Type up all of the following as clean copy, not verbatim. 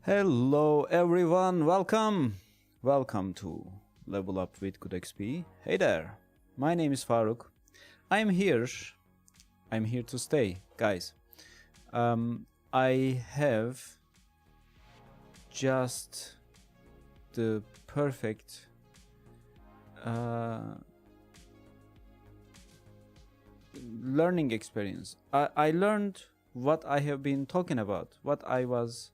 Hello everyone, welcome to Level Up with Good XP. Hey there, my name is Faruk. I'm here to stay, guys. I have just the perfect learning experience. I learned what I have been talking about, what I was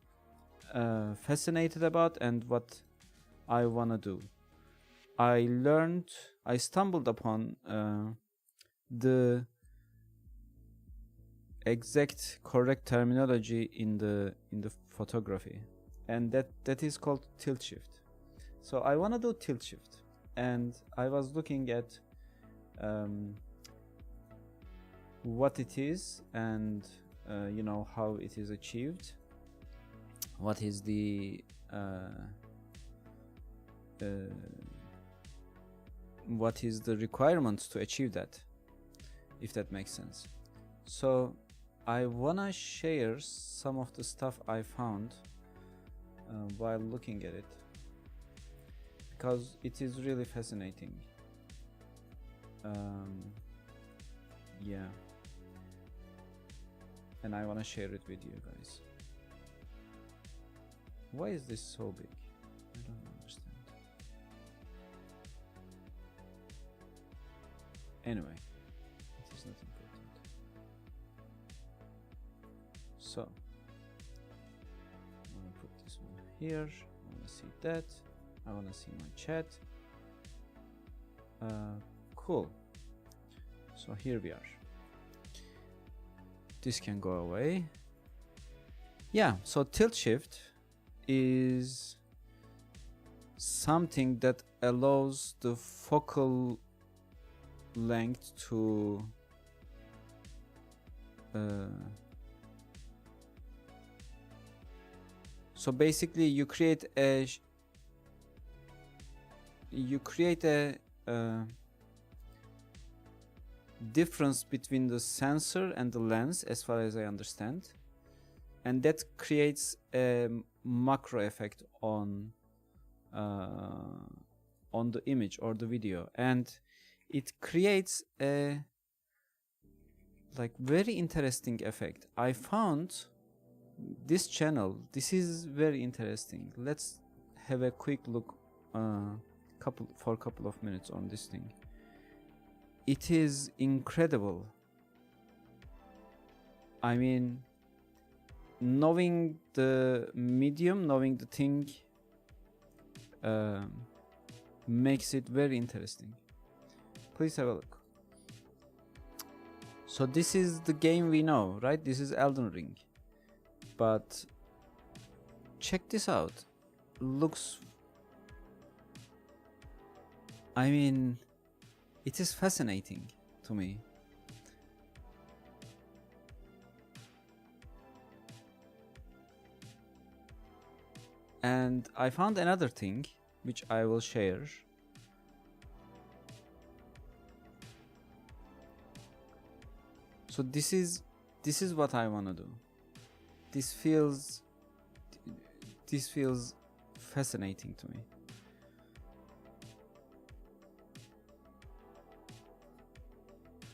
fascinated about, and what I wanna do. I stumbled upon the exact correct terminology in the photography, and that is called tilt shift. So I wanna do tilt shift, and I was looking at what it is and how it is achieved. What is the requirements to achieve that, if that makes sense. So I wanna share some of the stuff I found while looking at it, because it is really fascinating. Yeah, and I wanna share it with you guys. Why is this so big? I don't understand. Anyway, it is not important. So, I'm gonna put this one here. I wanna see that. I wanna see my chat. Cool. So here we are. This can go away. Yeah, so tilt shift is something that allows the focal length to so basically you create a difference between the sensor and the lens, as far as I understand, and that creates a macro effect on the image or the video, and it creates a very interesting effect. I found this channel. This is very interesting. Let's have a quick look for a couple of minutes on this thing. It is incredible. I mean, knowing the medium, knowing the thing makes it very interesting. Please have a look. So this is the game we know, right? This is Elden Ring. But check this out. Looks... I mean, it is fascinating to me. And I found another thing which I will share. So this is what I want to do. This feels fascinating to me.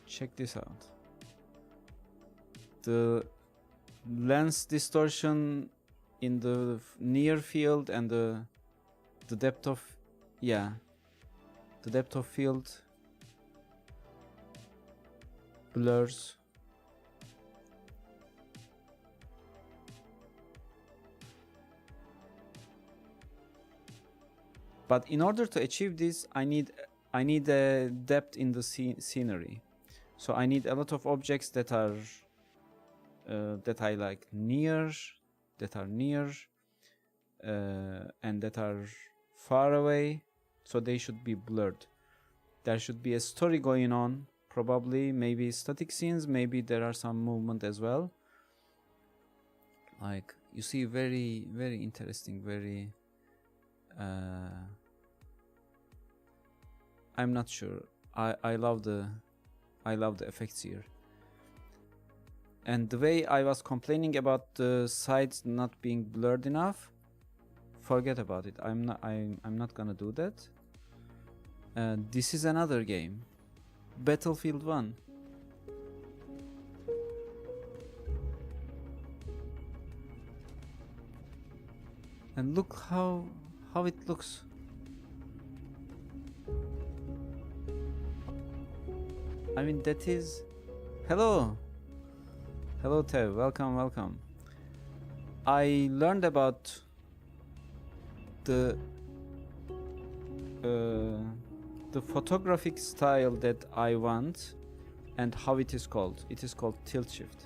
Check this out. The lens distortion in the near field and the depth of field blurs. But in order to achieve this, I need a depth in the scenery. So I need a lot of objects that are near, and that are far away, so they should be blurred. There should be a story going on, probably, maybe static scenes, maybe there are some movement as well. Like, you see, very, very interesting, very... I'm not sure. I love the effects here. And the way I was complaining about the sides not being blurred enough, forget about it. I'm not gonna do that. This is another game, Battlefield 1. And look how it looks. I mean, that is... Hello! Hello, Tev. Welcome, welcome. I learned about the photographic style that I want and how it is called. It is called tilt shift.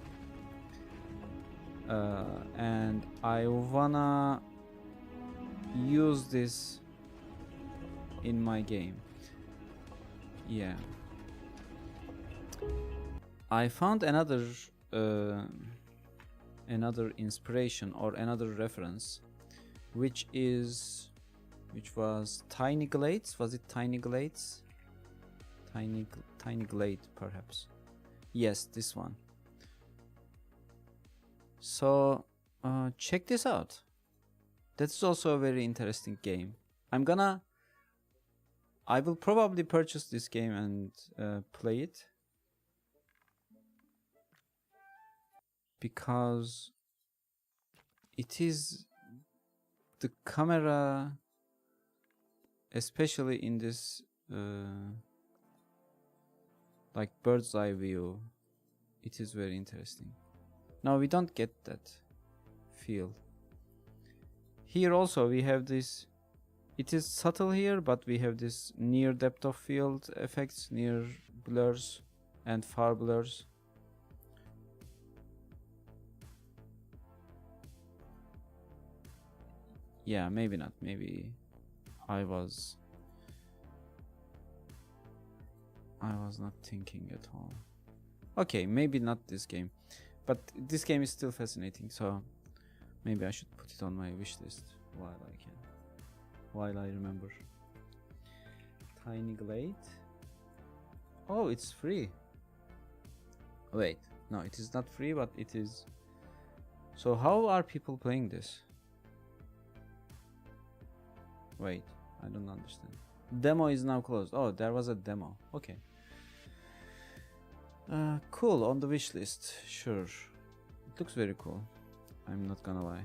And I wanna use this in my game. Yeah. I found another inspiration or another reference, which was Tiny Glades. Was it Tiny Glades? Tiny Glade, perhaps. Yes, this one. So check this out. That's also a very interesting game. I will probably purchase this game and play it, because it is the camera, especially in this like bird's eye view, it is very interesting. Now we don't get that feel. Here also we have this, it is subtle here, but we have this near depth of field effects, near blurs and far blurs. Yeah, maybe not. Maybe I was not thinking at all. Okay, maybe not this game, but this game is still fascinating, so maybe I should put it on my wish list while I remember. Tiny Glade. Oh, it's free. Wait, no, it is not free, but it is. So how are people playing this? Wait, I don't understand. Demo is now closed. Oh, there was a demo. Okay. Cool, on the wish list. Sure. It looks very cool. I'm not gonna lie.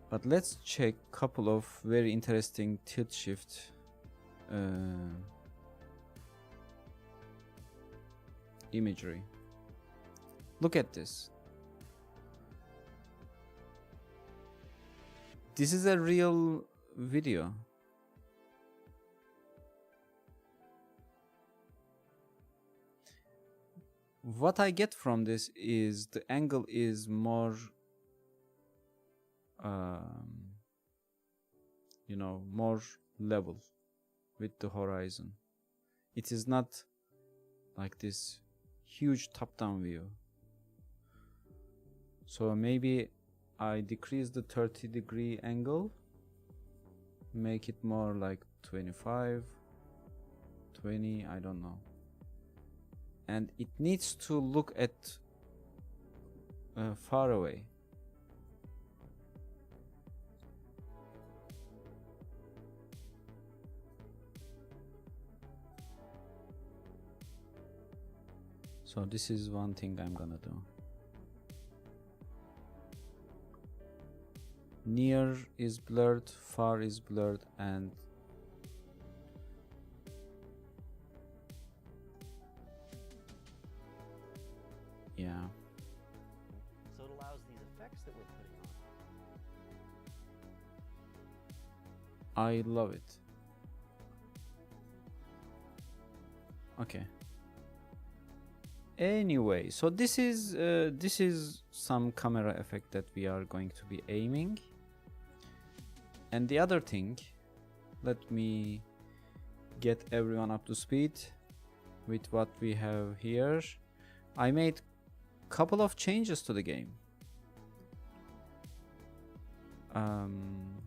But let's check a couple of very interesting tilt shift imagery. Look at this. This is a real video. What I get from this is the angle is more, you know, more level with the horizon. It is not like this huge top-down view. So maybe I decrease the 30-degree angle, make it more like 25, 20, I don't know. And it needs to look at far away. So this is one thing I'm gonna do. Near is blurred, far is blurred, and yeah. So it allows these effects that we're putting on. I love it. Okay. Anyway, so this is some camera effect that we are going to be aiming. And the other thing, let me get everyone up to speed with what we have here. I made couple of changes to the game.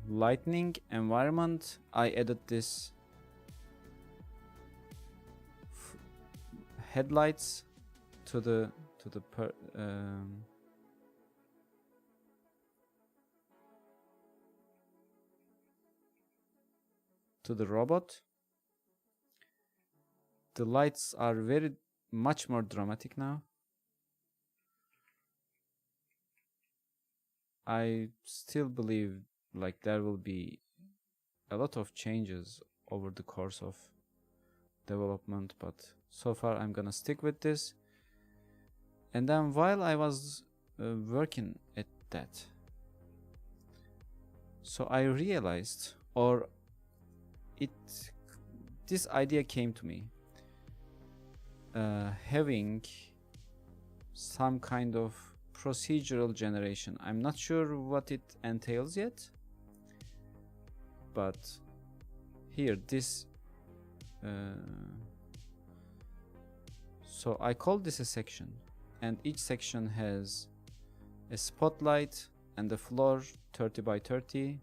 Lightning environment, I added this headlights to the to the robot. The lights are very much more dramatic now. I still believe like there will be a lot of changes over the course of development, but so far I'm gonna stick with this. And then while I was working at that, so I realized, or this idea came to me, having some kind of procedural generation. I'm not sure what it entails yet, but here this so I call this a section, and each section has a spotlight and the floor 30 by 30,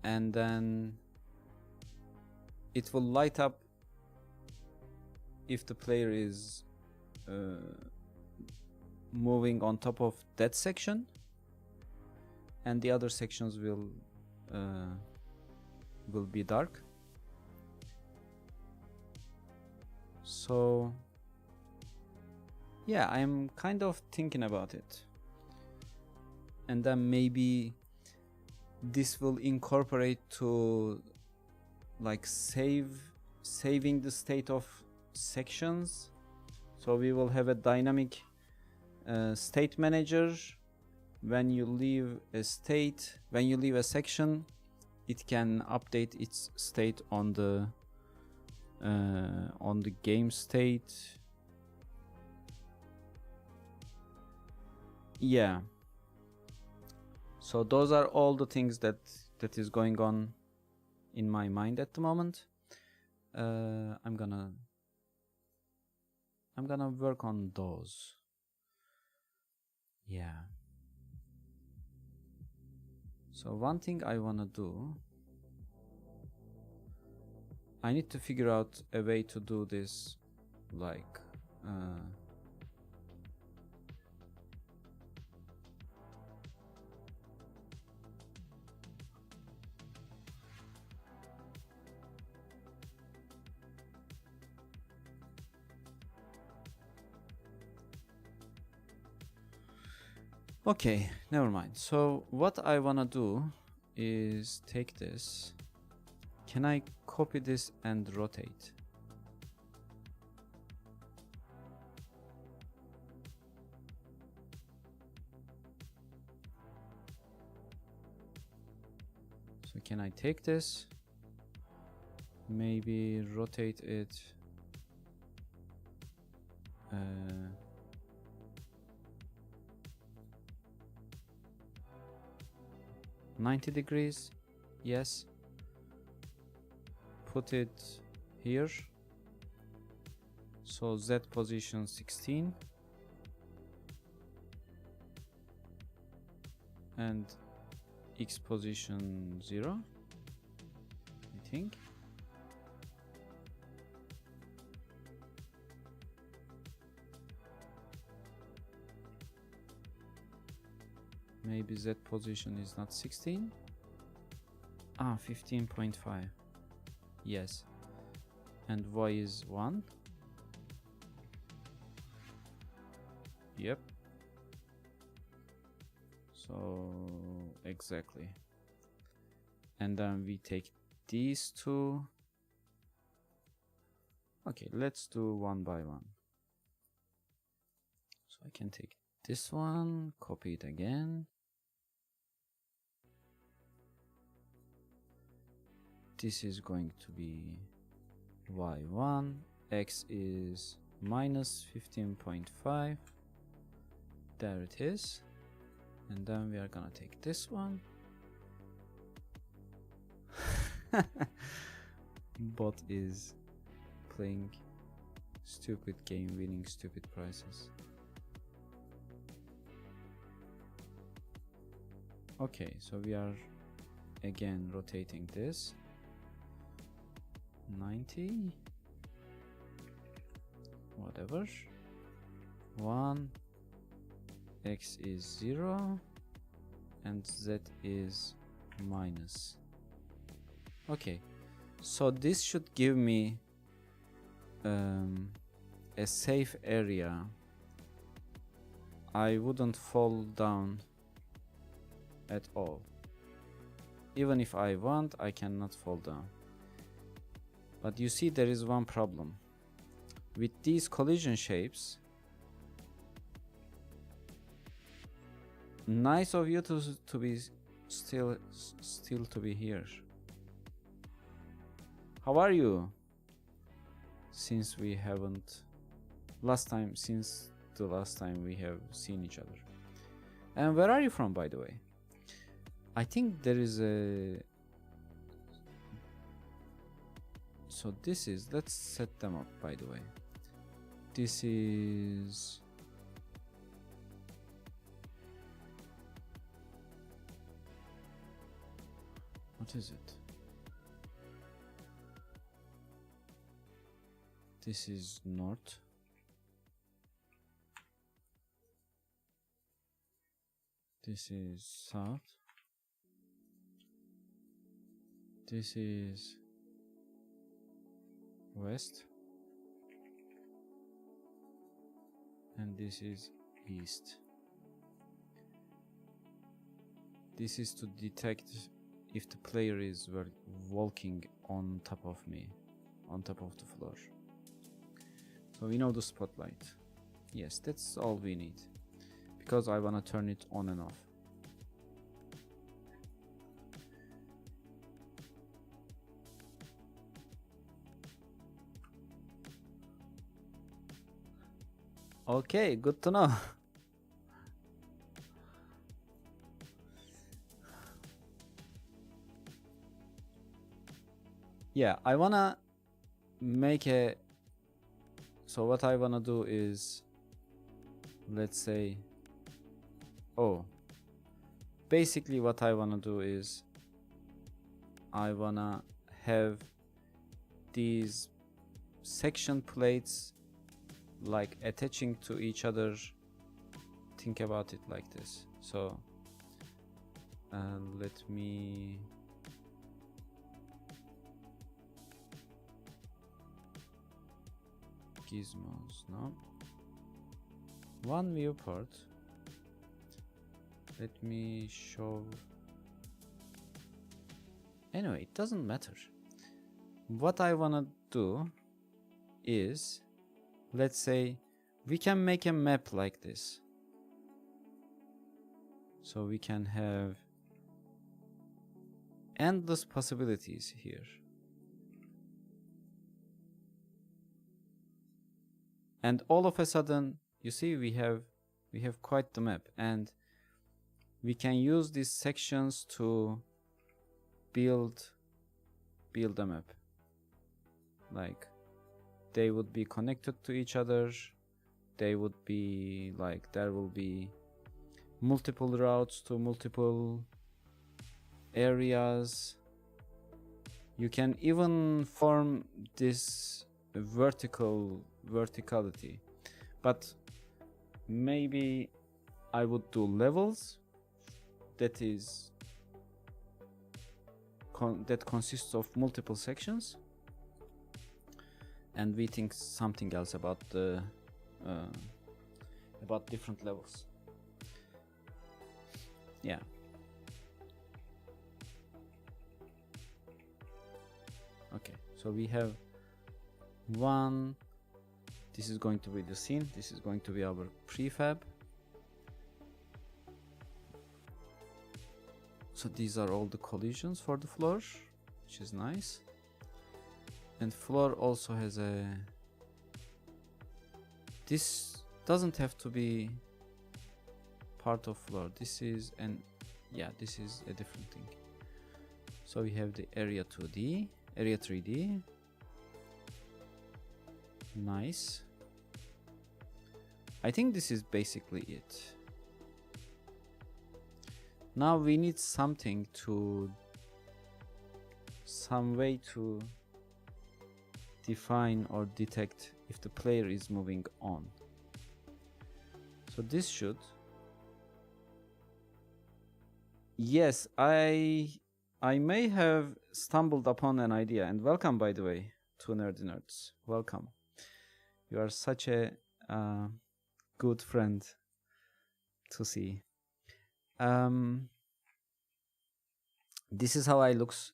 and then it will light up if the player is moving on top of that section, and the other sections will be dark. So yeah, I'm kind of thinking about it, and then maybe this will incorporate to like saving the state of sections. So we will have a dynamic state manager. When you leave a state, when you leave a section, it can update its state on the game state. Yeah. So those are all the things that is going on in my mind at the moment. I'm gonna work on those. Yeah. So one thing I wanna do, I need to figure out a way to do this like okay, never mind. So what I wanna do is take this. Can I copy this and rotate? So can I take this? Maybe rotate it 90 degrees, yes. Put it here, so Z position 16 and X position 0, I think. Maybe Z position is not 16. 15.5. Yes. And Y is 1. Yep. So exactly. And then we take these two. Okay, let's do one by one. So I can take this one, copy it again. This is going to be Y1, X is minus 15.5. There it is. And then we are gonna take this one. Bot is playing stupid game, winning stupid prizes. Okay, so we are again rotating this 90, whatever. 1, X is 0 and Z is minus. Okay, so this should give me a safe area. I wouldn't fall down at all. Even if I want, I cannot fall down. But you see, there is one problem. With these collision shapes, nice of you to be still to be here. How are you? Since we haven't since the last time we have seen each other. And where are you from, by the way? I think there is a... So this is... Let's set them up, by the way. This is... What is it? This is north. This is south. This is west. And this is east. This is to detect if the player is walking on top of me, on top of the floor. So we know the spotlight. Yes, that's all we need. Because I wanna turn it on and off. Okay, good to know. Yeah, I wanna make a... So what I wanna do is, let's say, basically what I wanna do is, I wanna have these section plates like attaching to each other. Think about it like this. So let me gizmos, no, one viewport. Let me show. Anyway, it doesn't matter. What I wanna do is, let's say we can make a map like this. So we can have endless possibilities here. And all of a sudden, you see, we have quite the map, and we can use these sections to build a map. Like, they would be connected to each other. They would be like, there will be multiple routes to multiple areas. You can even form this verticality, but maybe I would do levels that is that consists of multiple sections, and we think something else about the about different levels. Yeah. Okay, so we have one. This is going to be the scene. This is going to be our prefab. So these are all the collisions for the floor, which is nice. And floor also has a... This doesn't have to be part of floor. This is an... Yeah, this is a different thing. So we have the area 2D, area 3D. Nice. I think this is basically it. Now we need something to... some way to define or detect if the player is moving on. So this should... Yes, I I may have stumbled upon an idea, and welcome, by the way, to Nerdy Nerds. Welcome. You are such a good friend to see. This is how it looks,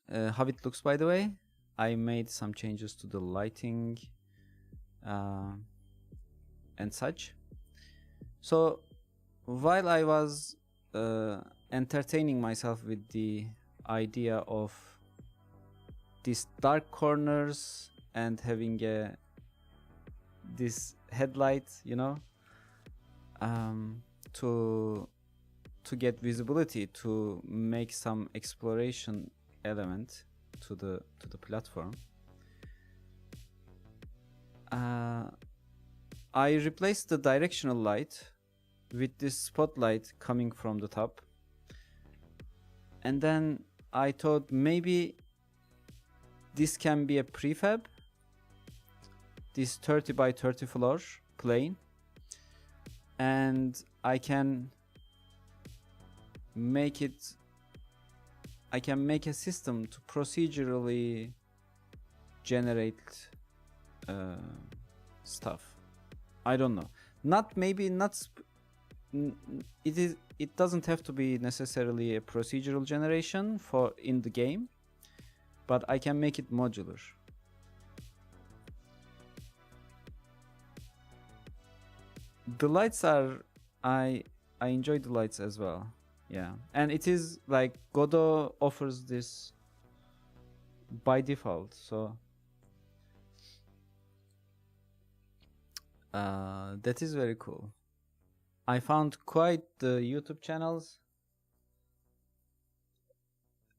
by the way. I made some changes to the lighting and such. So while I was entertaining myself with the idea of these dark corners and having this headlight, you know, to get visibility, to make some exploration element to the platform, I replaced the directional light with this spotlight coming from the top, and then I thought maybe this can be a prefab, this 30 by 30 floor plane, and I can make a system to procedurally generate stuff. I don't know. It doesn't have to be necessarily a procedural generation in the game, but I can make it modular. The lights are, I enjoy the lights as well. Yeah, and it is like Godot offers this by default, so that is very cool. I found quite the YouTube channels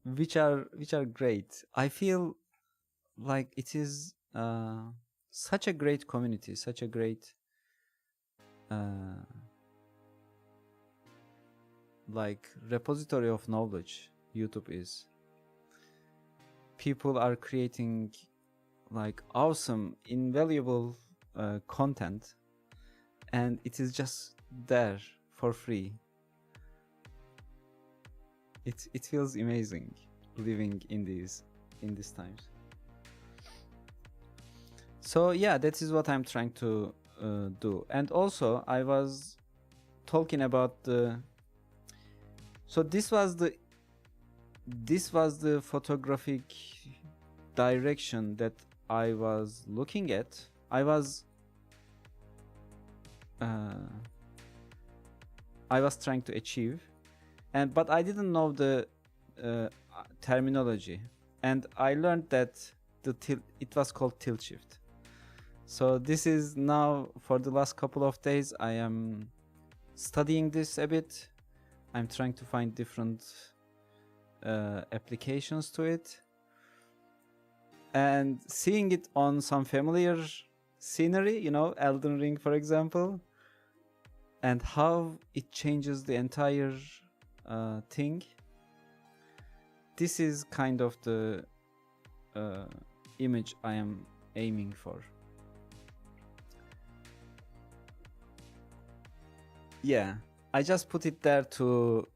which are great. I feel like it is such a great community, such a great like repository of knowledge. YouTube is. People are creating like awesome, invaluable content, and it is just there for free. It feels amazing living in these times. So yeah, that is what I'm trying to do. And also I was talking about the, so this was the photographic direction that I was looking at. I was trying to achieve, but I didn't know the terminology, and I learned that it was called tilt shift. So this is now, for the last couple of days, I am studying this a bit. I'm trying to find different applications to it, and seeing it on some familiar scenery, you know, Elden Ring, for example, and how it changes the entire thing. This is kind of the image I am aiming for. Yeah, I just put it there to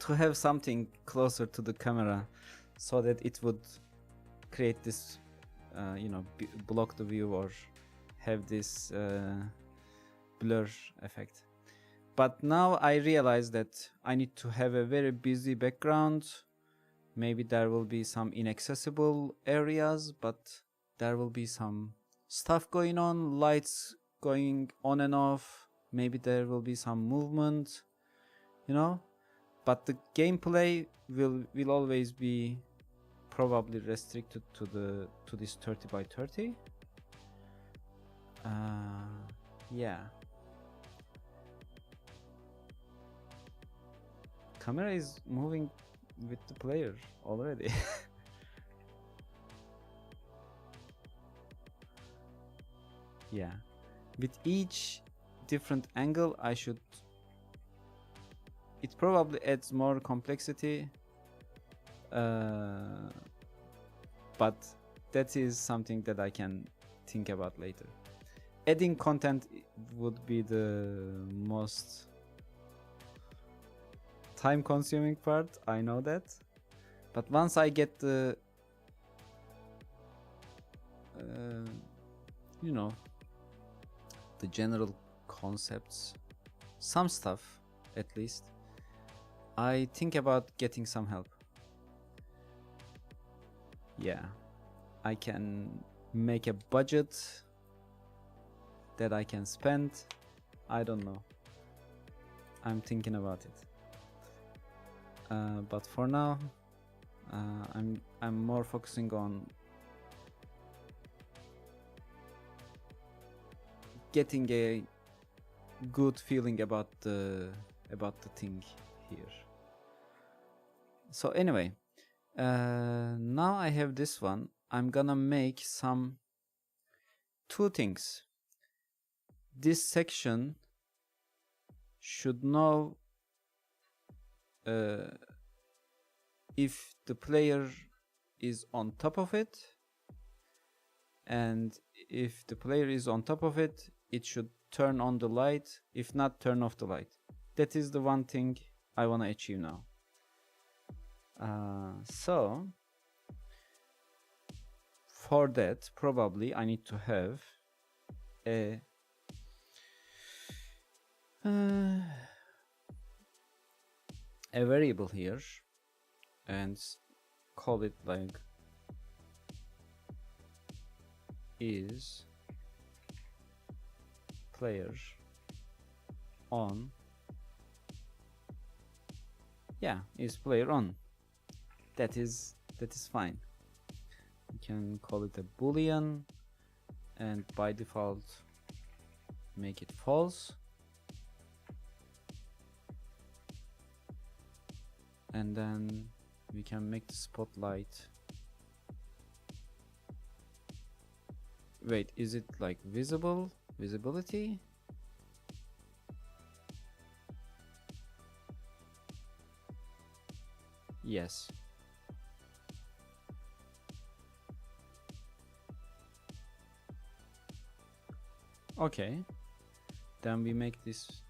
have something closer to the camera, so that it would create this, you know, block the view or have this blur effect. But now I realize that I need to have a very busy background. Maybe there will be some inaccessible areas, but there will be some stuff going on, lights going on and off. Maybe there will be some movement, you know, but the gameplay will always be probably restricted to this 30 by 30. Yeah. Camera is moving with the player already. Yeah, with each different angle it probably adds more complexity, but that is something that I can think about later. Adding content would be the most time consuming part, I know that. But once I get the you know, the general concepts, some stuff at least, I think about getting some help. Yeah, I can make a budget that I can spend. I don't know, I'm thinking about it. But for now, I'm more focusing on getting a good feeling about the thing here. So anyway, now I have this one. I'm gonna make two things. This section should know if the player is on top of it, and if the player is on top of it, it should turn on the light. If not, turn off the light. That is the one thing I want to achieve now. So for that, probably I need to have a variable here and call it like is player on. Yeah, is player on. That is fine. You can call it a boolean and by default make it false, and then we can make the spotlight. Wait, is it like visibility? Yes. Okay, then we make this,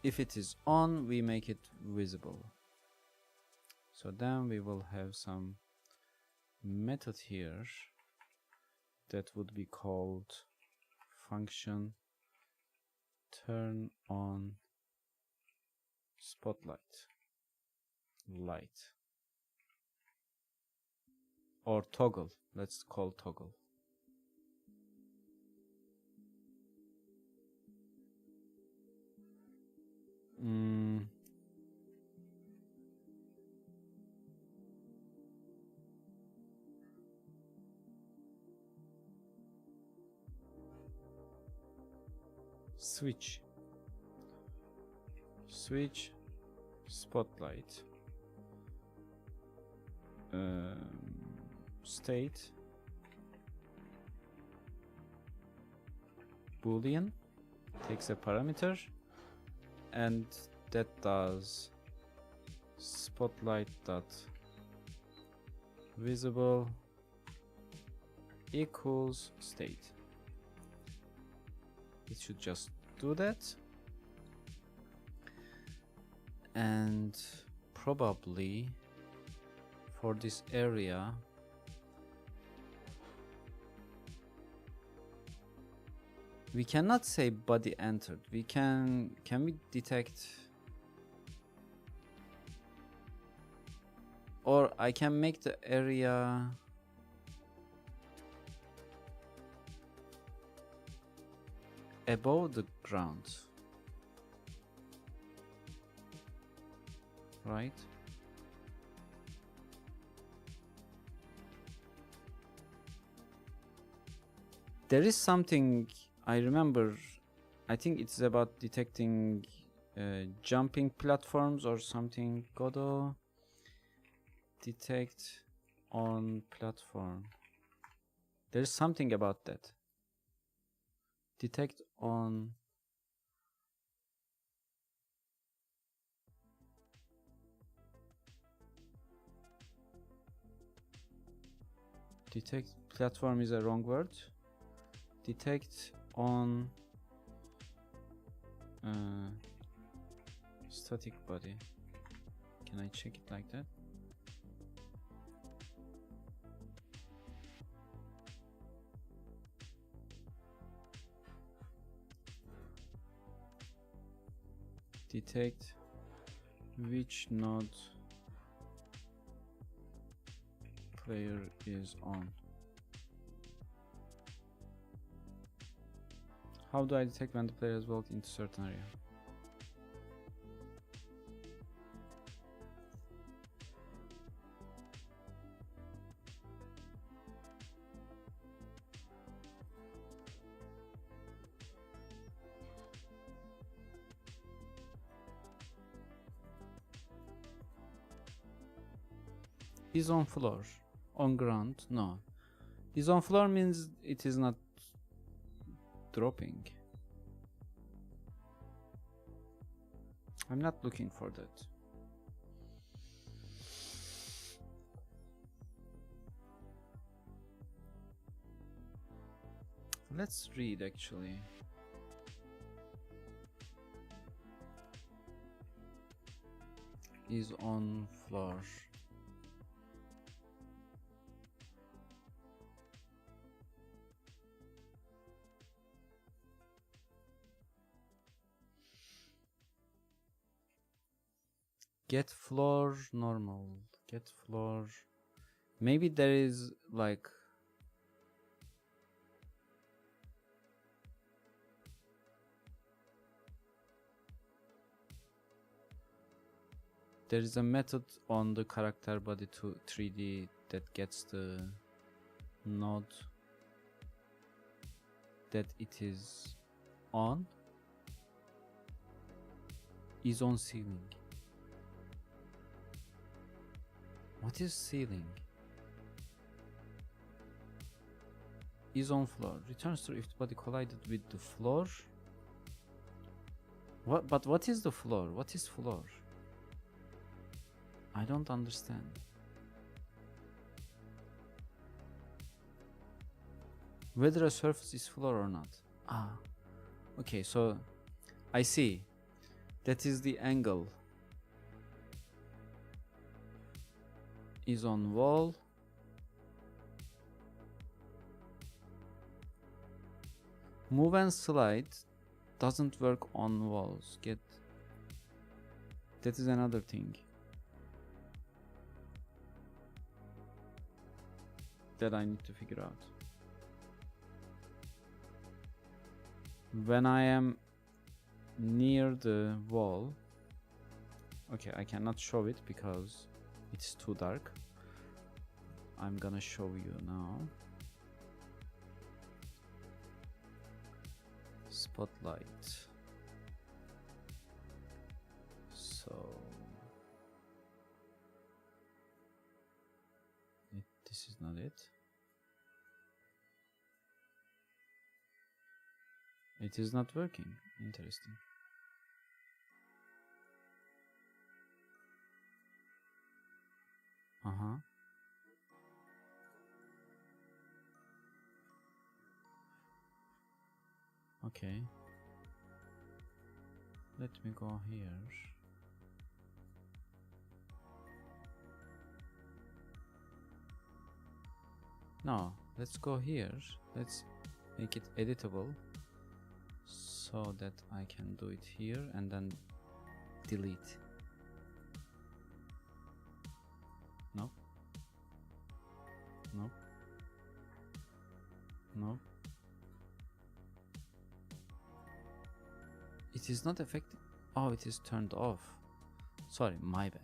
if it is on, we make it visible. So then we will have some method here that would be called function turn on spotlight light, or toggle. Let's call toggle. Switch spotlight state boolean, takes a parameter, and that does spotlight dot visible equals state. It should just do that, and probably for this area we cannot say body entered. We can we detect, or I can make the area above the ground, right? There is something I remember, I think it's about detecting jumping platforms or something. Godot detect on platform. There's something about that. Detect on detect platform is a wrong word. Detect on static body. Can I check it like that? Detect which node player is on. How do I detect when the player has walked into certain area? Is on floor. On ground? No. Is on floor means it is not dropping. I'm not looking for that. Let's read actually. Is on floor. Get floor normal. Get floor. Maybe there is like there is a method on the character body to 3D that gets the node that it is on. Is on ceiling. What is ceiling? Is on floor. Returns to if the body collided with the floor. What? But what is the floor? What is floor? I don't understand. Whether a surface is floor or not. Ah. Okay, so I see. That is the angle. Is on wall. Move and slide doesn't work on walls. Get that is another thing that I need to figure out. When I am near the wall, okay, I cannot show it because it's too dark. I'm gonna show you now. Spotlight. So this is not it. It is not working. Interesting. Uh-huh. Okay. Let me go here. No, let's go here. Let's make it editable so that I can do it here and then delete. Nope. Nope. Nope. It is not affected. Oh, it is turned off. Sorry, my bad.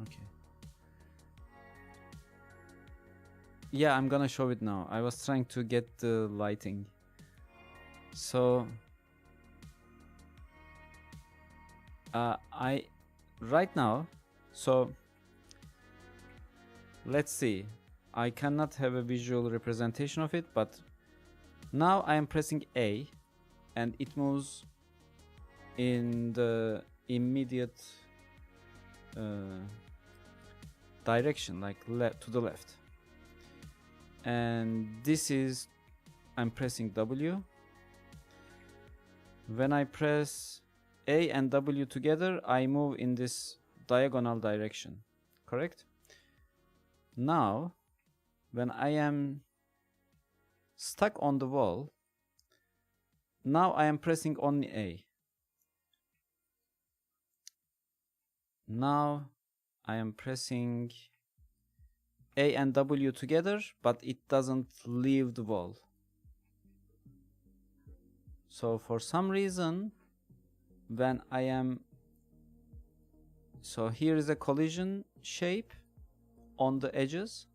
Okay. Yeah, I'm gonna show it now. I was trying to get the lighting. So I right now, so let's see. I cannot have a visual representation of it, but now I am pressing A and it moves in the immediate direction, like to the left. And this is, I'm pressing W. When I press A and W together, I move in this diagonal direction, correct? Now, when I am stuck on the wall, now I am pressing only A. Now I am pressing A and W together, but it doesn't leave the wall. So for some reason, when I am, so here is a collision shape on the edges,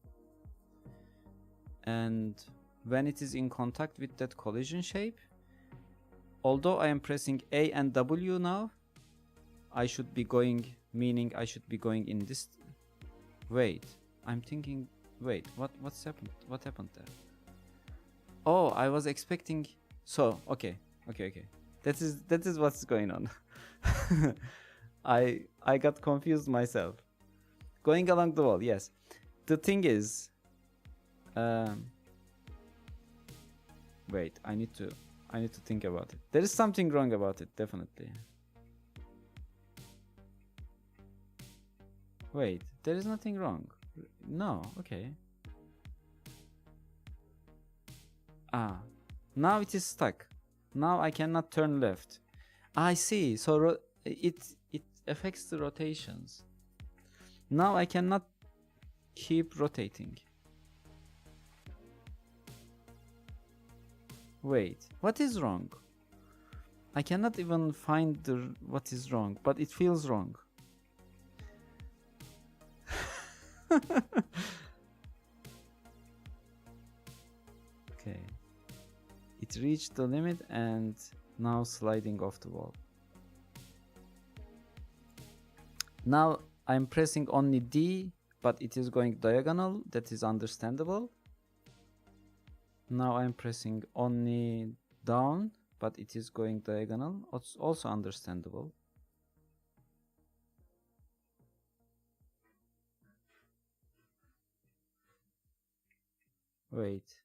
and when it is in contact with that collision shape, although I am pressing A and W now, I should be going, meaning I should be going in this. Wait, I'm thinking, wait, what's happened? What happened there? Oh, I was expecting. So okay. That is what's going on. I got confused myself. Going along the wall, yes. The thing is, wait, I need to think about it. There is something wrong about it, definitely. Wait, there is nothing wrong. No, okay. Ah, now it is stuck. Now I cannot turn left. I see. So it affects the rotations. Now I cannot keep rotating. Wait, what is wrong? I cannot even find what is wrong, but it feels wrong. Okay. It reached the limit and now sliding off the wall. Now I'm pressing only D, but it is going diagonal. That is understandable. Now I'm pressing only down, but it is going diagonal. It's also understandable. Wait.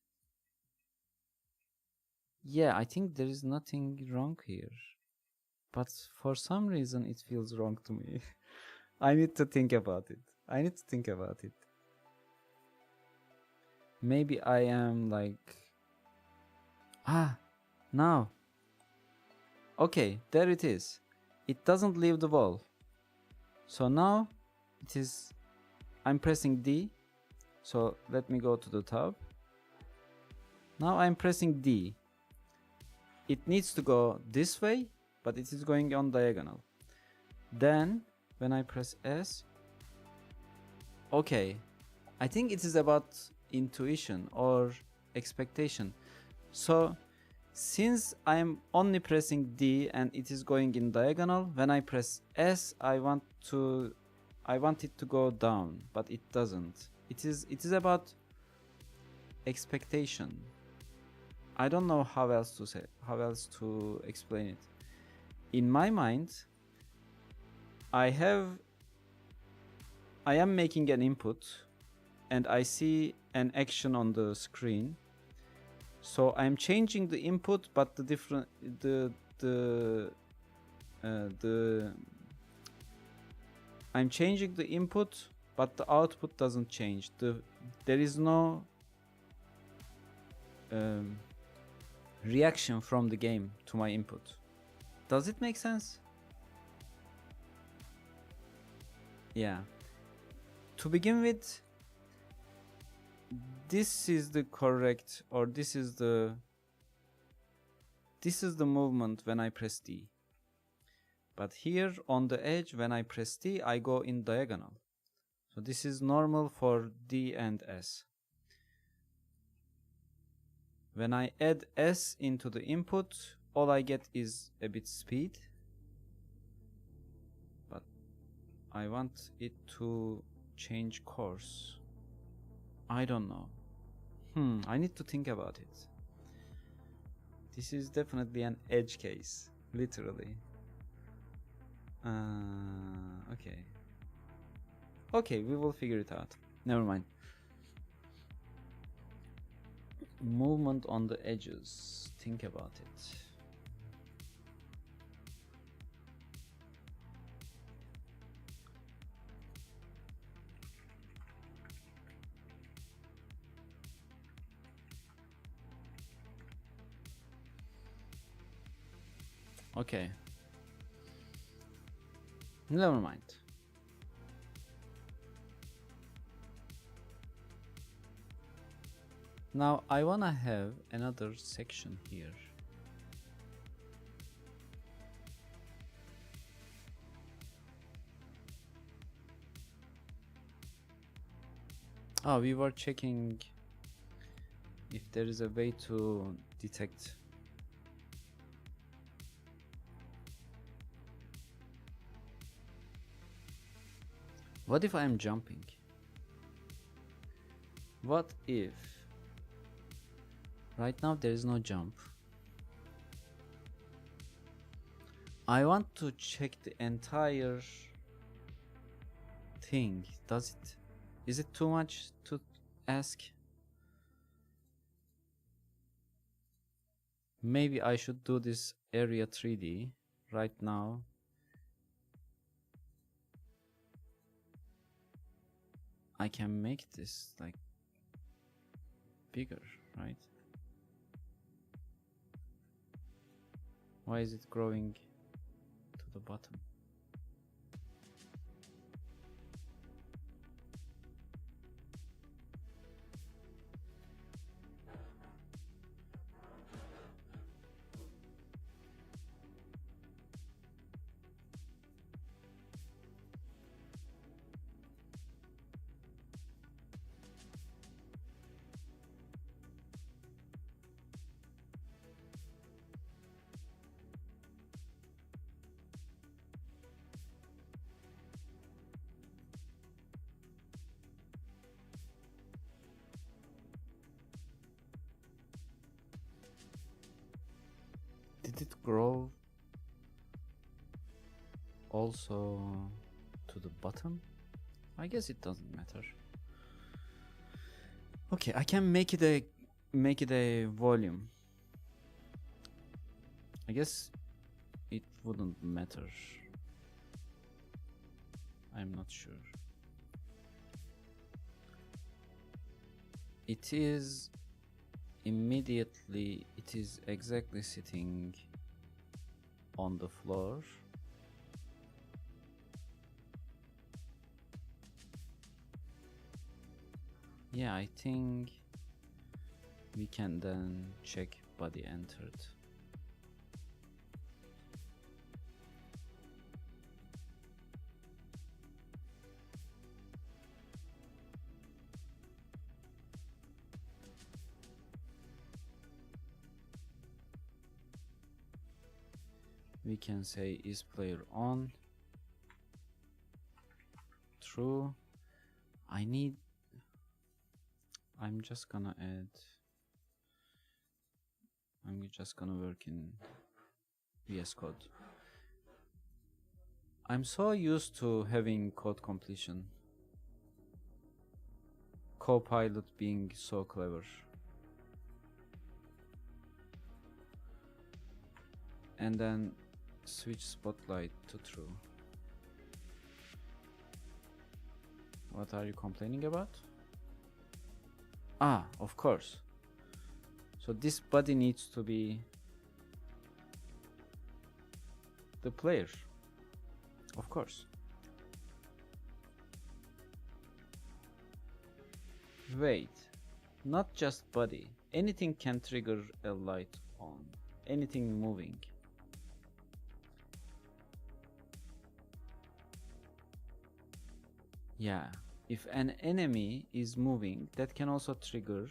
Yeah, I think there is nothing wrong here. But for some reason it feels wrong to me. I need to think about it. Maybe I am like... now. Okay, there it is. It doesn't leave the wall. So now it is... I'm pressing D. So let me go to the tab. Now I'm pressing D. It needs to go this way, but it is going on diagonal. Then when I press S, okay, I think it is about intuition or expectation. So since I'm only pressing D and it is going in diagonal, when I press S, I want it to go down, but it doesn't. It is about expectation. I don't know how else to explain it. In my mind, I am making an input and I see an action on the screen. So I'm changing the input, but I'm changing the input, but the output doesn't change. There is no reaction from the game to my input. Does it make sense? Yeah. To begin with, this is the correct, or this is the movement when I press D. But here on the edge, when I press D, I go in diagonal. So this is normal for D and S. When I add S into the input, all I get is a bit speed. But I want it to change course. I don't know. I need to think about it. This is definitely an edge case, literally. Okay. Okay, we will figure it out. Never mind. Movement on the edges. Think about it. Okay. Never mind. Now I wanna have another section here. Oh, we were checking if there is a way to detect. What if I am jumping? What if right now there is no jump? I want to check the entire thing. Is it too much to ask? Maybe I should do this area 3D right now. I can make this like bigger, right? Why is it growing to the bottom? Did it grow also to the bottom? I guess it doesn't matter. Okay, I can make it a volume. I guess it wouldn't matter. I'm not sure. It is exactly sitting on the floor. Yeah, I think we can then check body entered. We can say is player on, true. I'm just gonna work in VS Code. I'm so used to having code completion. Copilot being so clever. And then switch spotlight to true. What are you complaining about? Ah, of course. So this body needs to be the player. Of course. Wait, not just body. Anything can trigger a light on. Anything moving. Yeah, if an enemy is moving, that can also trigger.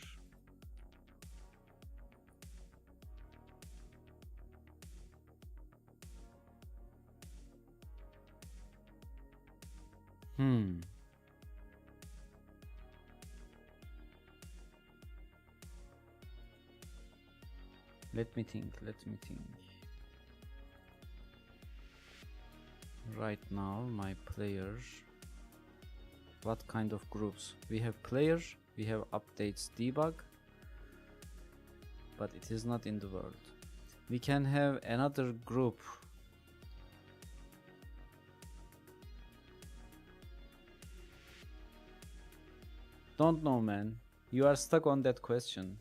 Let me think. Right now, my player What kind of groups? We have player, we have updates debug, but it is not in the world. We can have another group. Don't know, man. You are stuck on that question.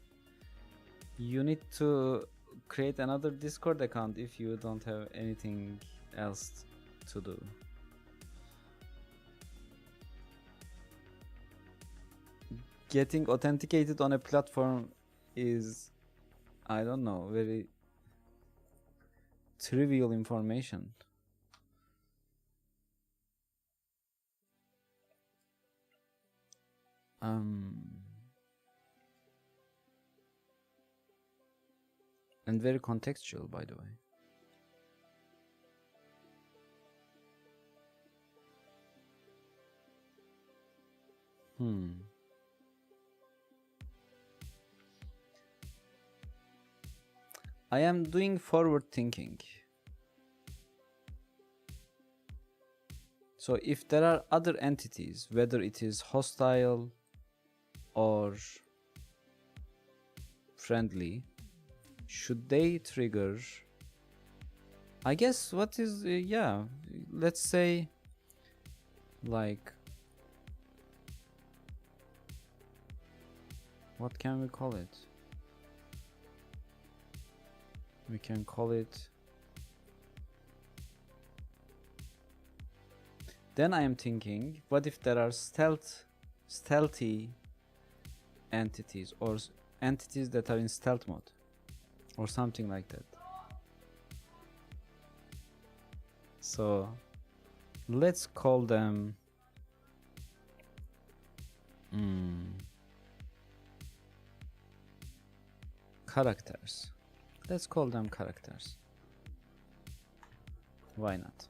You need to create another Discord account if you don't have anything else to do. Getting authenticated on a platform is, I don't know, very trivial information. And very contextual, by the way. I am doing forward thinking. So if there are other entities, whether it is hostile or friendly, should they trigger? I guess what is, yeah, let's say like, what can we call it? We can call it, then I am thinking, what if there are stealthy entities, or entities that are in stealth mode or something like that. So let's call them characters. Let's call them characters. Why not?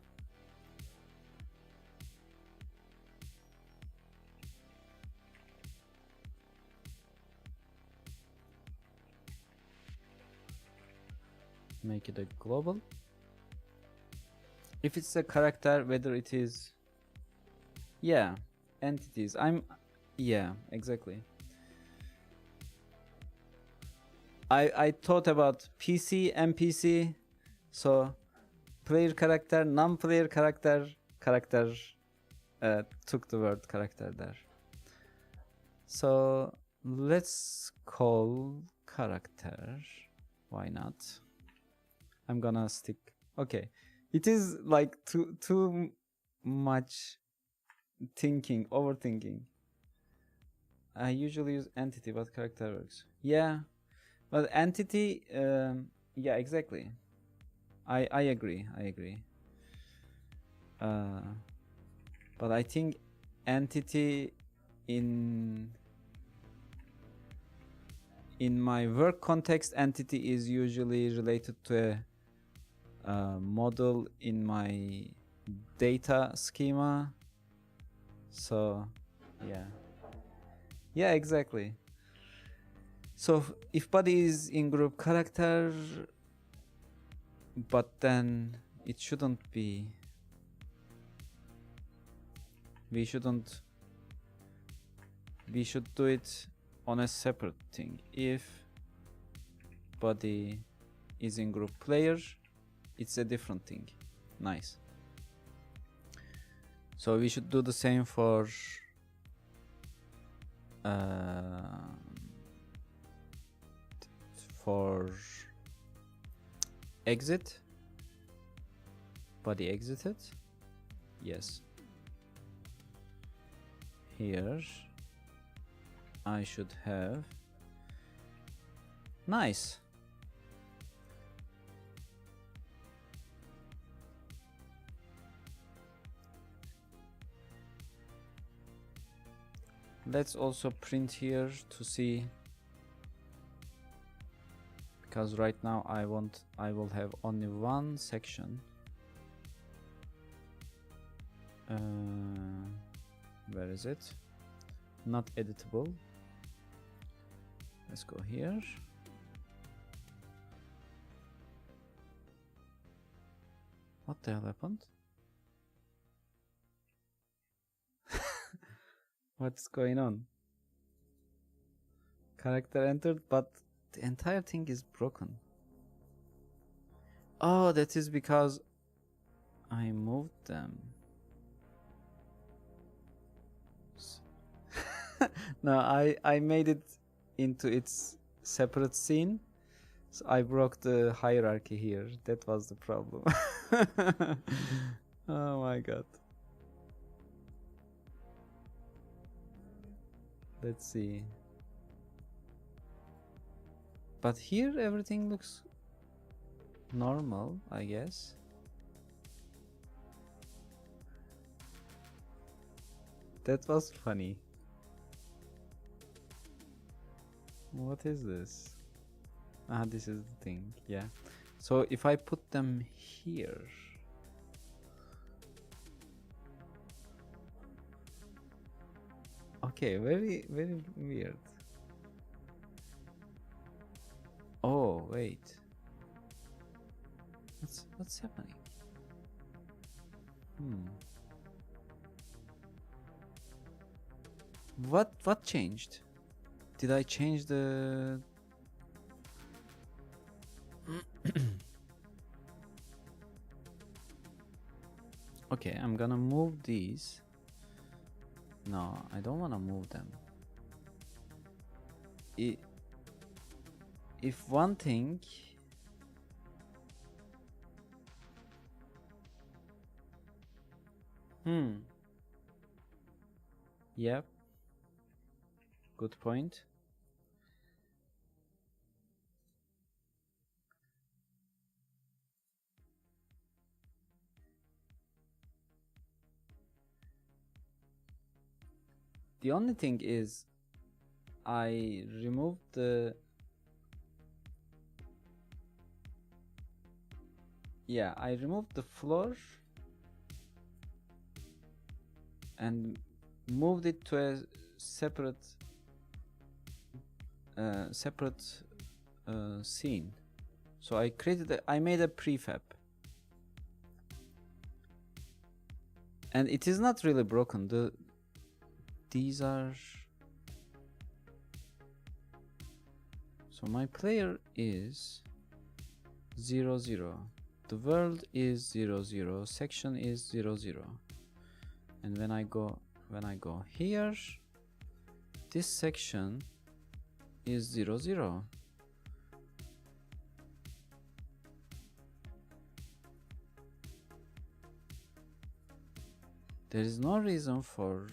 Make it a global. If it's a character, whether it is, yeah, entities. Yeah, exactly. I thought about PC, NPC, so player character, non-player character, took the word character there. So let's call character, why not? I'm gonna stick, okay. It is like too much thinking, overthinking. I usually use entity, but character works. Yeah. But entity, yeah, exactly. I agree. But I think entity in my work context, entity is usually related to a model in my data schema. So, yeah, exactly. So if body is in group character, but then it shouldn't be. We should do it on a separate thing. If body is in group player, it's a different thing. Nice. So we should do the same for exit. Body exited. Yes. Here I should have. Nice. Let's also print here to see, because right now I will have only one section. Where is it? Not editable. Let's go here. What the hell happened? What's going on? Character entered, but the entire thing is broken. Oh, that is because I moved them. No, I made it into its separate scene. So I broke the hierarchy here. That was the problem. Oh my god. Let's see. But here everything looks normal, I guess. That was funny. What is this? Ah, this is the thing, yeah. So if I put them here. Okay, very, very weird. Oh, wait. What's happening? What changed? Did I change the Okay, I'm gonna move these. No, I don't wanna move them. If one thing Yep. Good point. The only thing is I removed the I removed the floor and moved it to a separate scene. So I made a prefab, and it is not really broken. These are so my player is 0 0. The world is 0 0. Section is 0 0. And when I go here, this section is 0 0. There is no reason for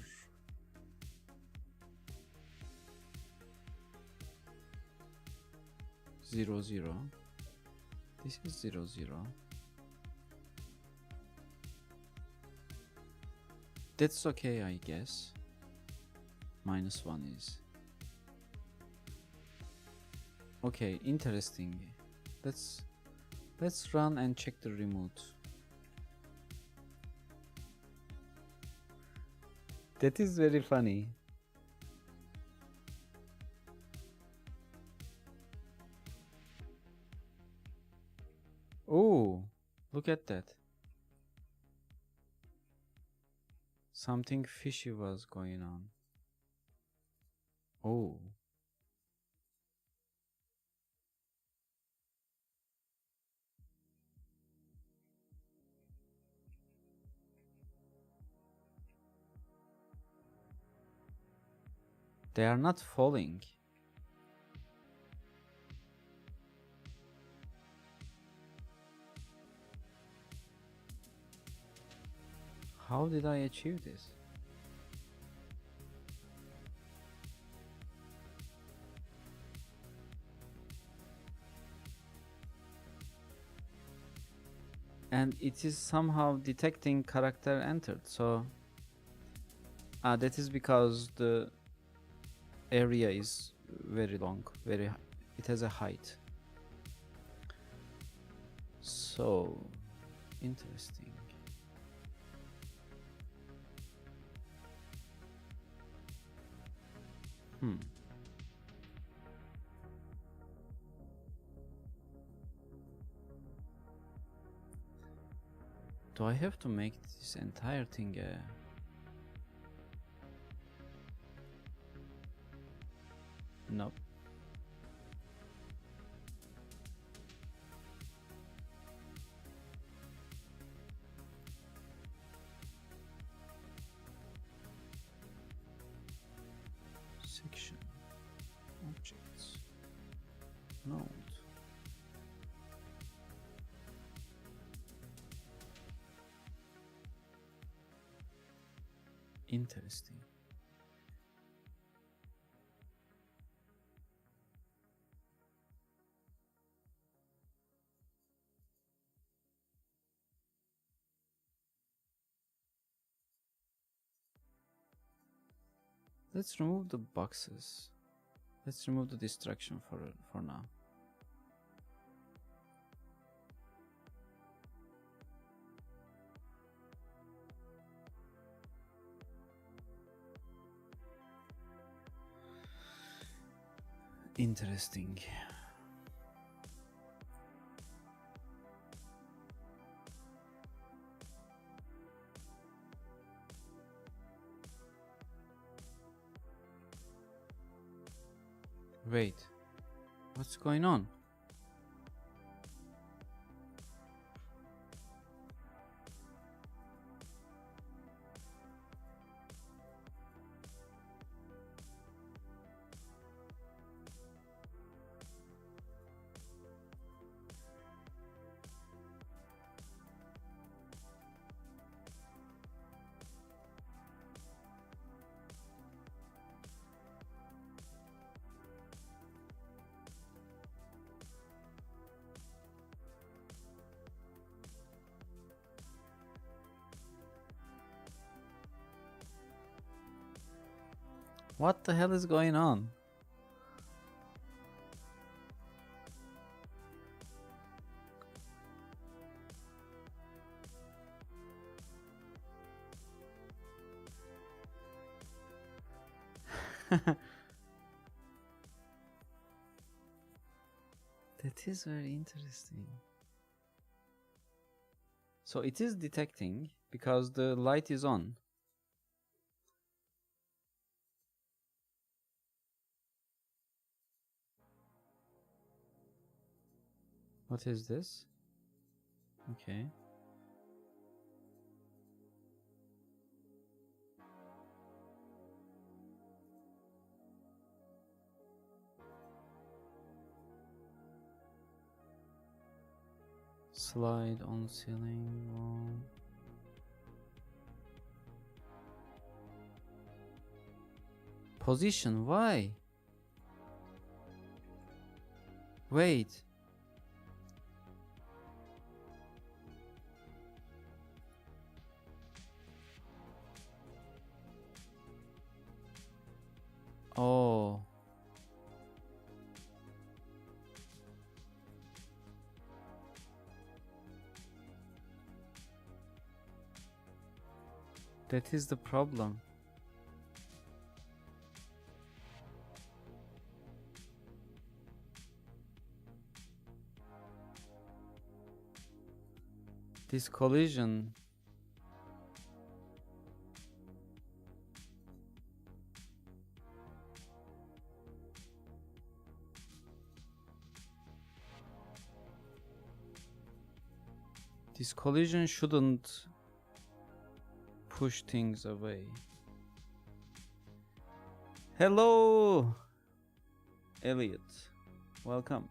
zero zero. This is 0 0. That's okay, I guess. -1 is okay. Interesting. Let's run and check the remote. That is very funny. Oh, look at that. Something fishy was going on. Oh. They are not falling. How did I achieve this? And it is somehow detecting character entered, so that is because the area is very long, it has a height. So interesting. Do I have to make this entire thing Nope. Section. Objects. Node. Interesting. Let's remove the boxes. Let's remove the distraction for now. Interesting. Wait, what's going on? What the hell is going on? That is very interesting. So it is detecting because the light is on. What is this? Okay. Slide on ceiling wall. Position, why? Wait. Oh. That is the problem. This collision. This collision shouldn't push things away. Hello, Elliot. Welcome.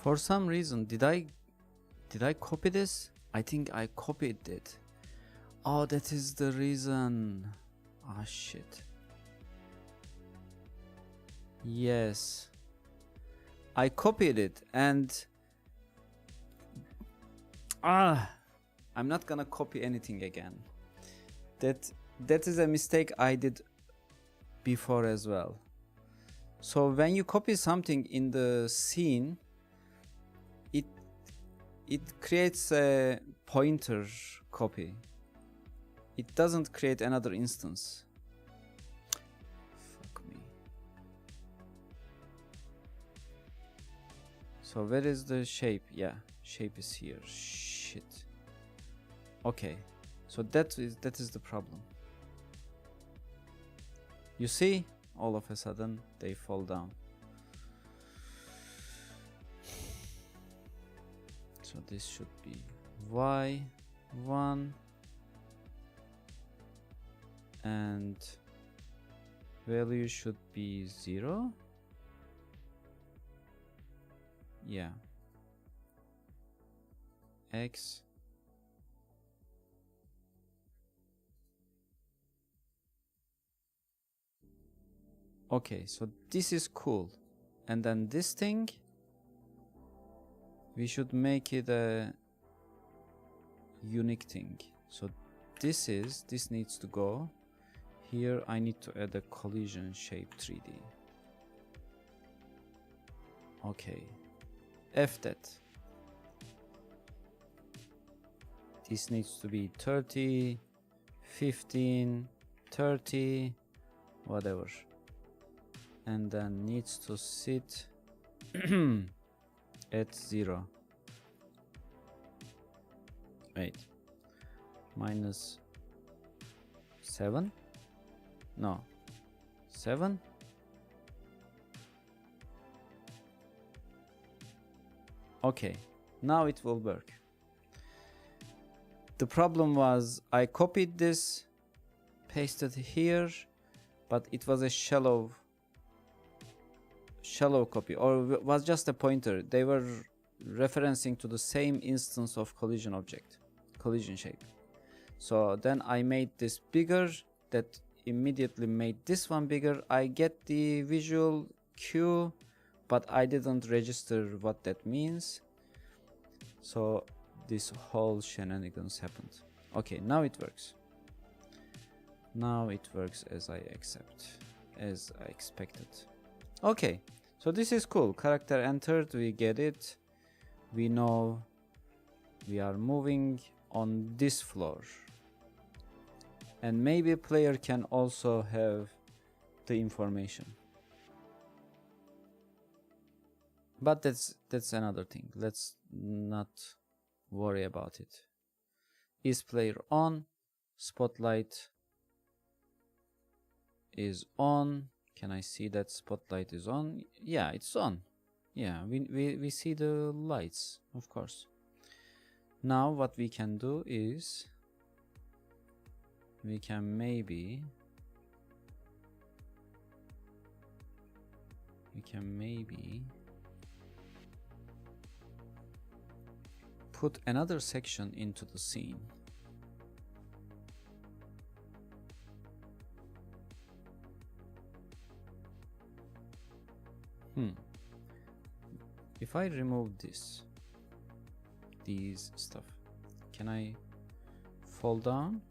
For some reason, did I copy this? I think I copied it. Oh, that is the reason. Ah, shit. Yes. I copied it and I'm not gonna copy anything again. That is a mistake I did before as well. So when you copy something in the scene, it creates a pointer copy. It doesn't create another instance. Fuck me. So where is the shape? Yeah, shape is here. Shit. Okay, so that is the problem. You see, all of a sudden they fall down. So this should be y1 and value should be 0. Yeah. X. Okay, so this is cool. And then this thing, we should make it a unique thing. So this needs to go. Here I need to add a collision shape 3D. Okay. F that. This needs to be 30, 15, 30, whatever. And then needs to sit at 0. Wait. Minus 7? No. 7? Okay. Now it will work. The problem was I copied this, pasted here, but it was a shallow copy, or was just a pointer. They were referencing to the same instance of collision object, collision shape. So then I made this bigger, that immediately made this one bigger. I get the visual cue, but I didn't register what that means. So this whole shenanigans happened. Okay, now it works. Now it works as I expected. Okay, so this is cool. Character entered, we get it. We know we are moving on this floor. And maybe a player can also have the information. But that's another thing. Let's not worry about it. Is player on? Spotlight is on. Can I see that spotlight is on? Yeah, it's on. Yeah, we see the lights, of course. Now what we can do is we can maybe put another section into the scene. If I remove these stuff, can I fall down?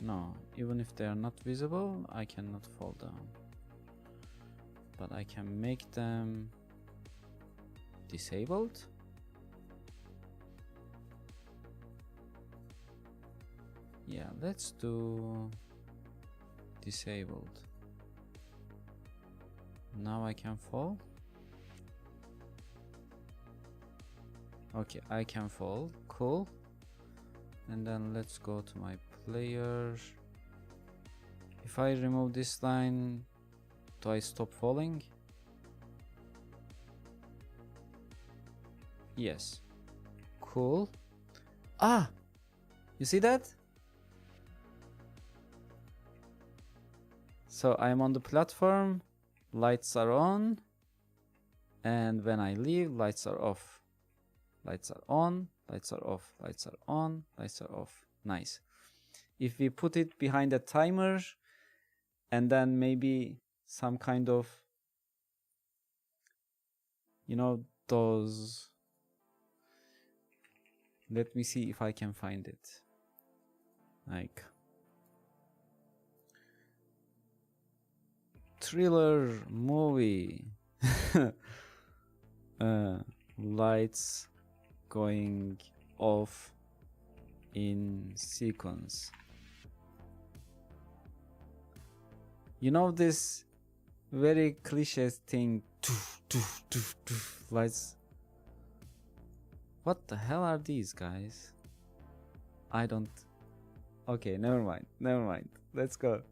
No, even if they are not visible, I cannot fall down. But I can make them disabled. Yeah, let's do disabled. Now I can fall. Okay, I can fall. Cool. And then let's go to my player. If I remove this line, do I stop falling? Yes. Cool. Ah! You see that? So I'm on the platform. Lights are on. And when I leave, lights are off. Lights are on, lights are off, lights are on, lights are off. Nice. If we put it behind a timer and then maybe some kind of, you know, those, let me see if I can find it. Like thriller movie. Lights going off in sequence. You know this very cliche thing, lights. What the hell are these guys? I don't. Okay, never mind. Never mind. Let's go.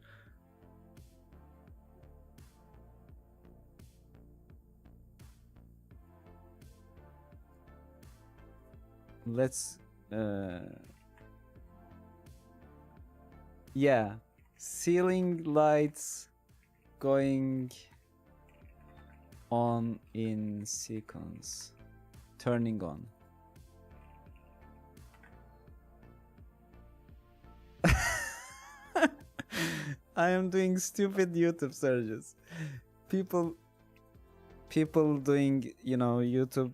Let's. Yeah, ceiling lights going on in sequence, turning on. I am doing stupid YouTube searches. People doing, you know, YouTube,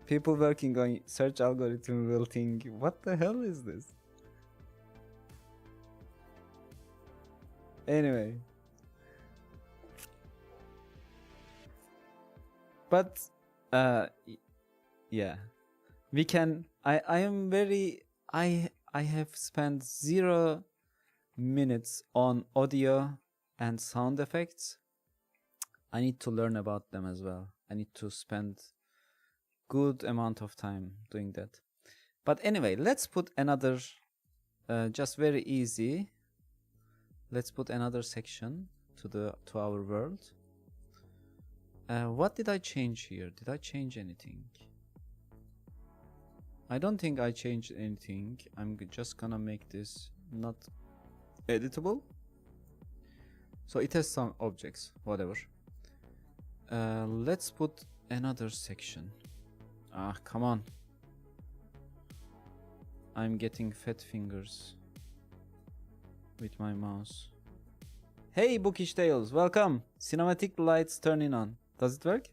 people working on search algorithm will think, what the hell is this? Anyway. But, yeah. We can, I am very, I have spent 0 minutes on audio and sound effects. I need to learn about them as well. I need to spend good amount of time doing that. But anyway, let's put another, just very easy. Let's put another section to our world. What did I change here? Did I change anything? I don't think I changed anything. I'm just gonna make this not editable. So it has some objects, whatever. Let's put another section. Ah, come on. I'm getting fat fingers with my mouse. Hey, Bookish Tales, welcome. Cinematic lights turning on. Does it work?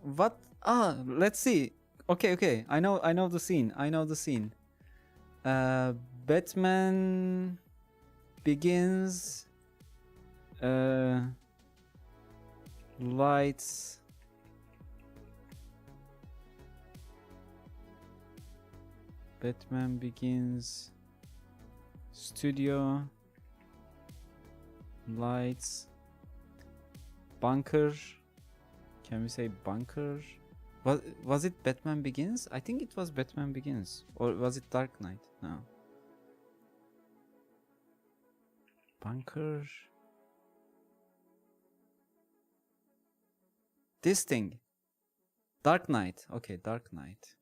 What? Ah, let's see. Okay. I know the scene. Batman Begins. Lights. Batman Begins. Studio. Lights. Bunker. Can we say bunker? Was it Batman Begins? I think it was Batman Begins. Or was it Dark Knight? No. Bunker. This thing. Dark Knight. Okay, Dark Knight.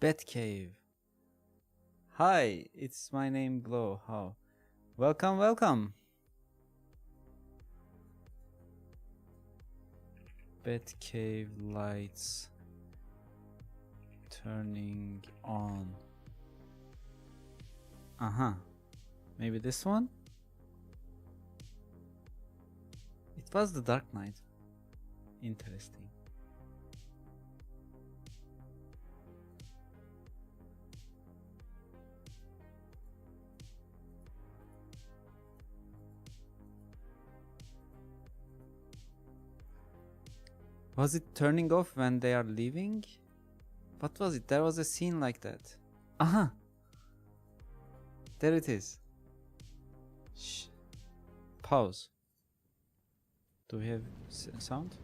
Batcave. Hi, it's my name Glow. How? Welcome. Batcave lights turning on. Maybe this one? It was the Dark Knight. Interesting. Was it turning off when they are leaving? What was it? There was a scene like that. There it is. Shh. Pause. Do we have sound?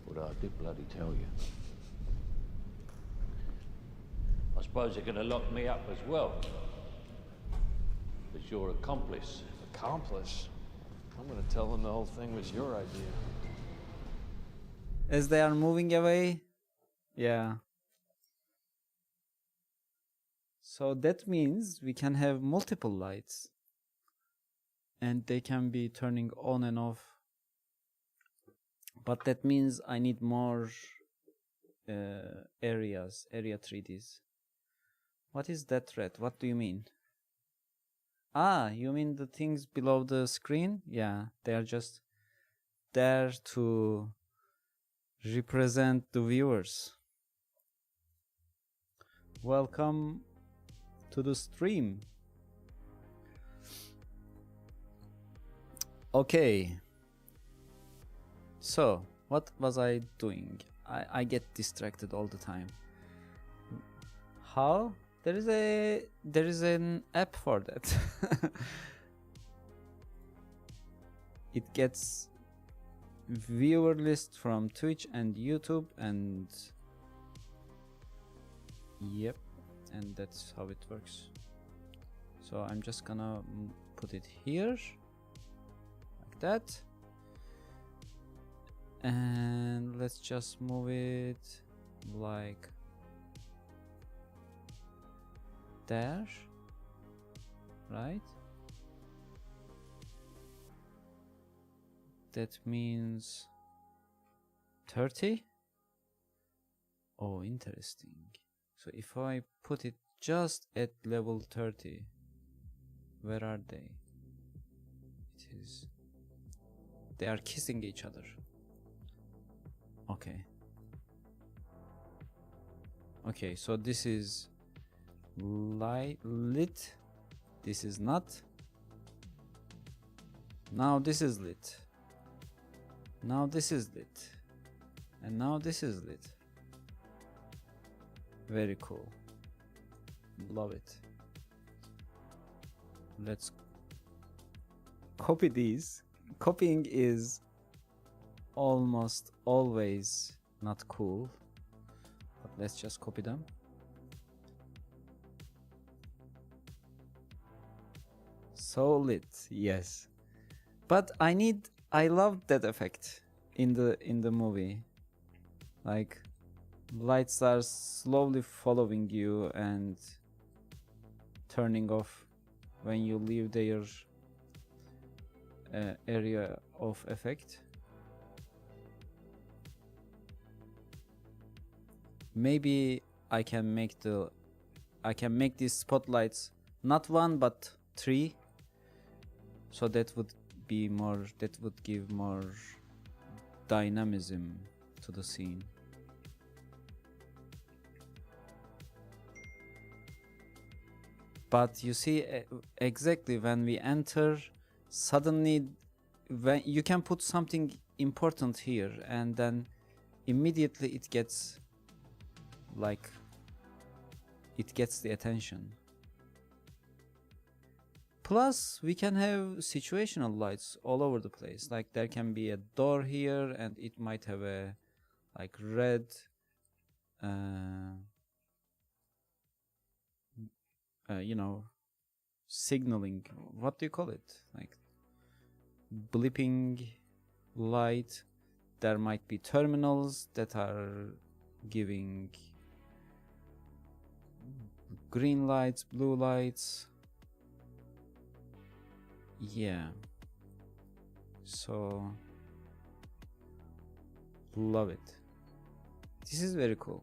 What I did bloody tell you. I suppose you're gonna lock me up as well. As your accomplice. Accomplice? I'm gonna tell them the whole thing was your idea. As they are moving away. Yeah. So that means we can have multiple lights. And they can be turning on and off. But that means I need more areas, area 3Ds. What is that red? What do you mean? Ah, you mean the things below the screen? Yeah, they are just there to represent the viewers. Welcome to the stream. Okay. So, what was I doing? I get distracted all the time. How? There is an app for that. It gets viewer list from Twitch and YouTube and yep, and that's how it works. So I'm just gonna put it here like that. And let's just move it like there, right? That means 30. Oh, interesting. So if I put it just at level 30, where are they? They are kissing each other. Okay. Okay, so this is lit. This is not. Now this is lit. Now this is lit. And now this is lit. Very cool. Love it. Let's copy these. Copying is almost always not cool, but let's just copy them. So lit, yes. But I love that effect in the movie. Like lights are slowly following you and turning off when you leave their area of effect. Maybe I can make these spotlights not 1 but 3, so that would give more dynamism to the scene. But you see, exactly when we enter, suddenly when you can put something important here and then immediately it gets the attention. Plus we can have situational lights all over the place. Like there can be a door here and it might have a like red you know, signaling, what do you call it, like blipping light. There might be terminals that are giving green lights, blue lights. Yeah, so love it. This is very cool.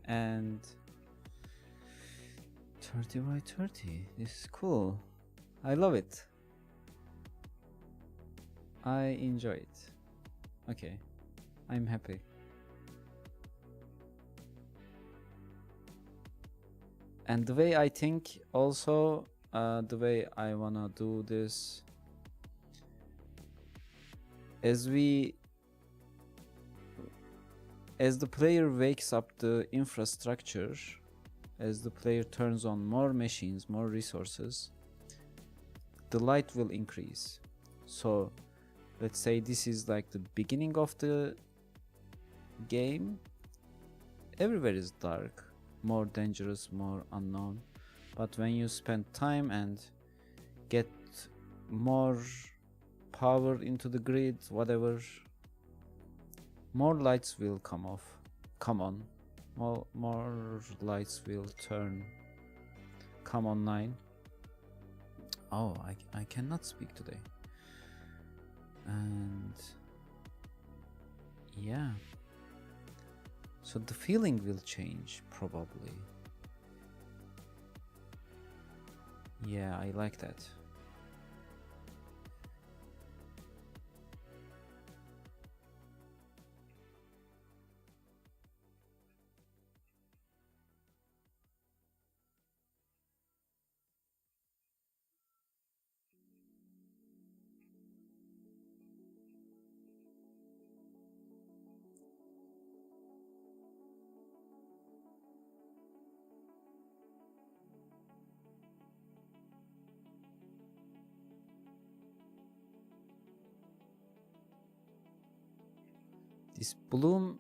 And 30 by 30, this is cool. I love it. I enjoy it. Okay, I'm happy. And the way I think also, the way I wanna do this, as the player wakes up the infrastructure, as the player turns on more machines, more resources, the light will increase. So let's say this is like the beginning of the game, everywhere is dark, more dangerous, more unknown. But when you spend time and get more power into the grid, whatever, more lights will come on. More lights will come online. Oh, I cannot speak today. And yeah, so the feeling will change probably. Yeah, I like that. This bloom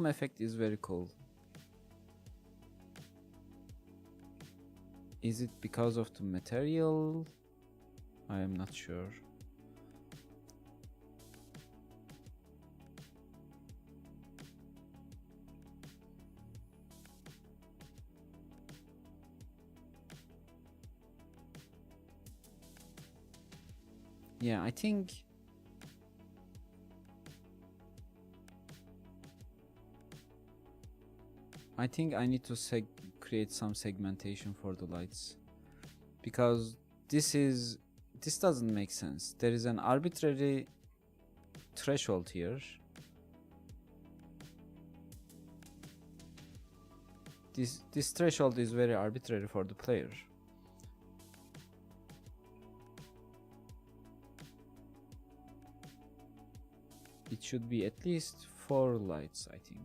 effect is very cool. Is it because of the material? I am not sure. Yeah, I think I need to create some segmentation for the lights, because this doesn't make sense. There is an arbitrary threshold here. This threshold is very arbitrary for the player. It should be at least 4 lights, I think.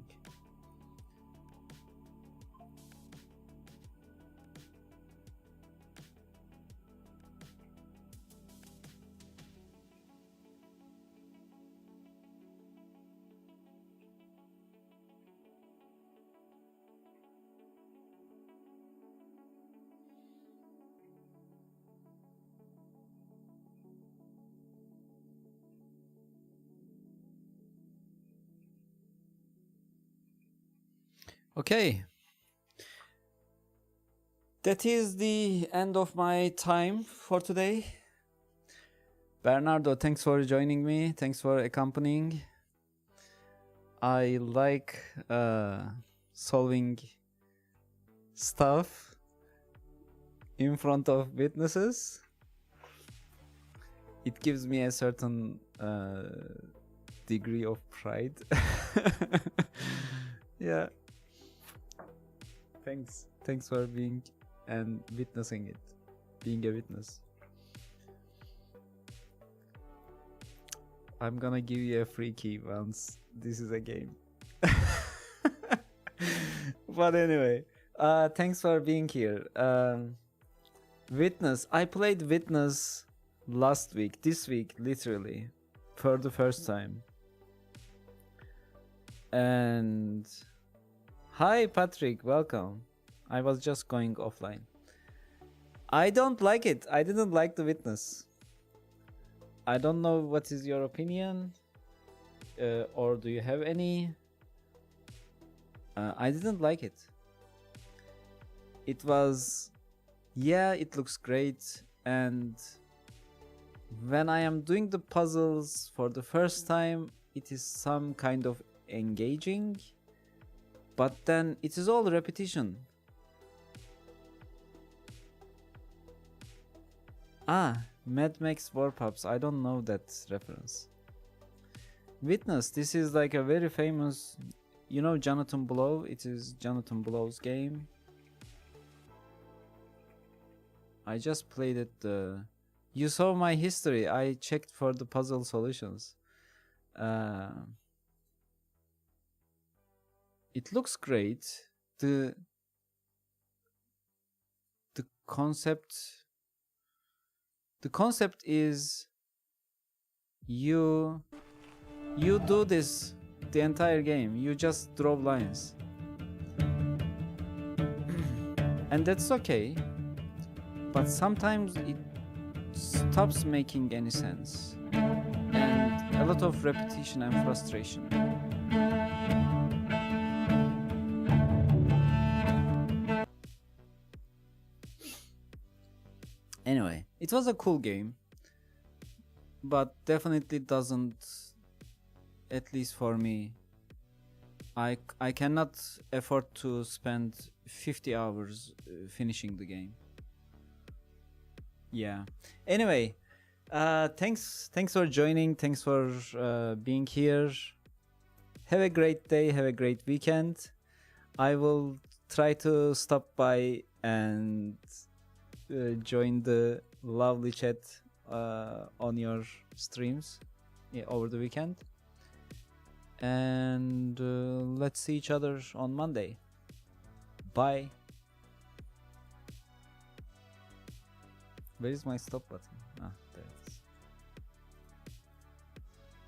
Okay, that is the end of my time for today. Bernardo, thanks for joining me. Thanks for accompanying. I like solving stuff in front of witnesses. It gives me a certain degree of pride. Yeah. Thanks for being and witnessing it. Being a witness. I'm gonna give you a free key once this is a game. But anyway, thanks for being here. Witness. I played Witness last week, this week, literally, for the first time. And hi, Patrick, welcome. I was just going offline. I don't like it. I didn't like the Witness. I don't know what is your opinion, or do you have any? I didn't like it. It was, yeah, it looks great, and when I am doing the puzzles for the first time, it is some kind of engaging, but then it is all repetition. Mad Max Warpups. I don't know that reference. Witness. This is like a very famous, you know, Jonathan Blow. It is Jonathan Blow's game. I just played it. You saw my history. I checked for the puzzle solutions. It looks great. The concept is, You do this the entire game. You just draw lines. And that's okay. But sometimes it stops making any sense. And a lot of repetition and frustration. Anyway, it was a cool game. But definitely doesn't, at least for me, I cannot afford to spend 50 hours finishing the game. Yeah. Anyway, thanks for joining. Thanks for being here. Have a great day. Have a great weekend. I will try to stop by and join the lovely chat on your streams over the weekend. And let's see each other on Monday. Bye. Where is my stop button?